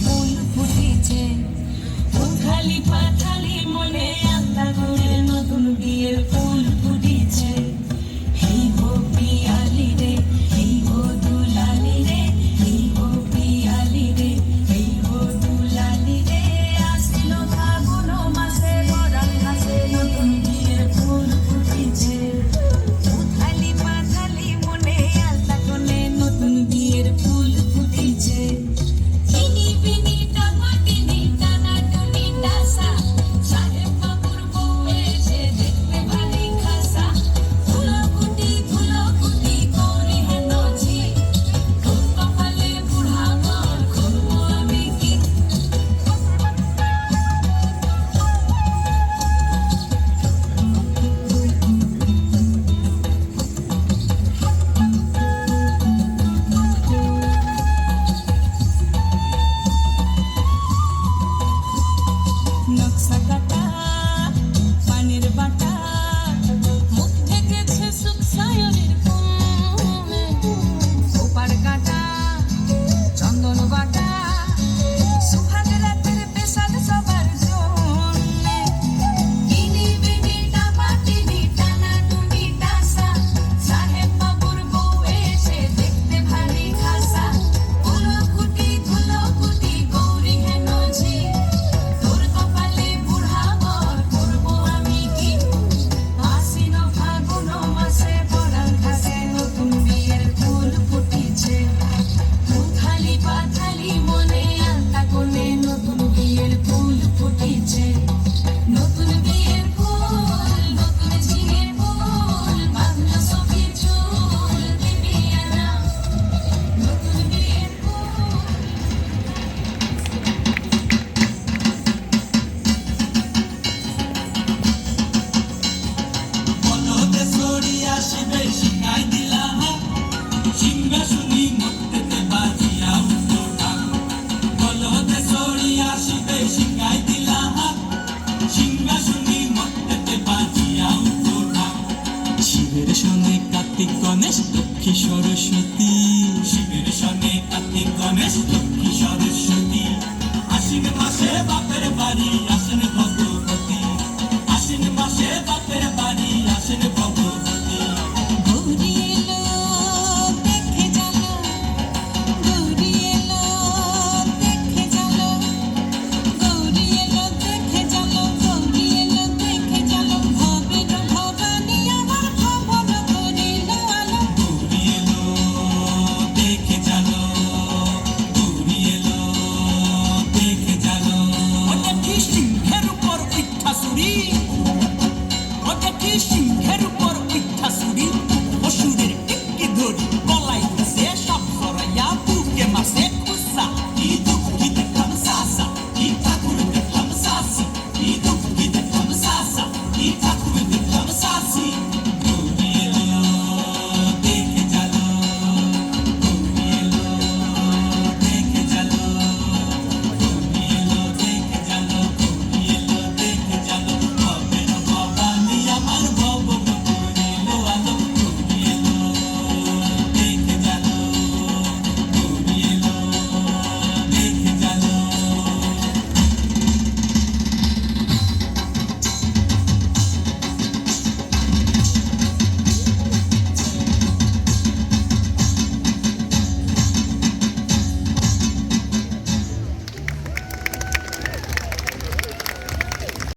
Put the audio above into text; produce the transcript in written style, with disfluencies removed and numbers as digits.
ফুল ফুটেছে। উথালি পাথালি মনে আলতা করে নতুন বিয়ের ফুল ফুটেছে। এই গো পিয়ালি রে, এই গো দুলালি রে, এই গো পিয়ালি রে, এই গো দুলালি রে। আসিল ফাগুন মাসে পরাণ ঘাসে নতুন বিয়ের ফুল ফুটেছে। উথালি পাথালি মনে আলতা করে নতুন বিয়ের ফুল ফুটেছে। চিনি বিনি টমাটিনি টানা টুনি ডাসা, সাহেব বাবুর বউ এসে দেখতে ভারী খাসা। ধুলোকুটি ধুলোকুটি গৌরী হেন ঝি, তোর কপালে বুড়া বর করবো আমি কি। নকশা কাটা পানির বাটা, মুখ ঢেকেছে সুখ সায়রের ফুল। ওপার কাটা চন্দন বাটা, সুহাগ রাতের পেশাল সবার জন্যে। ইনি বিনি টামাটিনি টানা টুনি ডাসা, সাহেব বাবুর বউ এসে দেখতে ভারী খাসা। ধুলোকুটি ধুলোকুটি গৌরী হেন ঝি, তোর কপালে বুড়া বর করবো আমি কি। আশ্বিন ফাগুন মাসে পরাণ ঘাসে নতুন বিয়ের ফুল ফুটেছে। উথালি পাথালি মনে আলতা কোণে নতুন বিয়ের ফুল ফুটেছে। নতুন বিয়ের ফুল, নতুন ঝিঙে ফুল, বাঁধলো সখী চুল দিবি আনা। নতুন বিয়ের ফুল। বলদে সরি আসিবে শিখাই দিলাম, সিংহাসনী মূর্তিতে বাজিয়া উঠো ঢাক। বলদে সরি আসিবে শিখাই দিলাম, সিংহাসনী মূর্তিতে বাজিয়া উঠো ঢাক। শিবের সনে কার্তিক গণেশ লক্ষ্মী সরস্বতী, শিবের সনে কার্তিক গণেশ লক্ষ্মী সরস্বতী।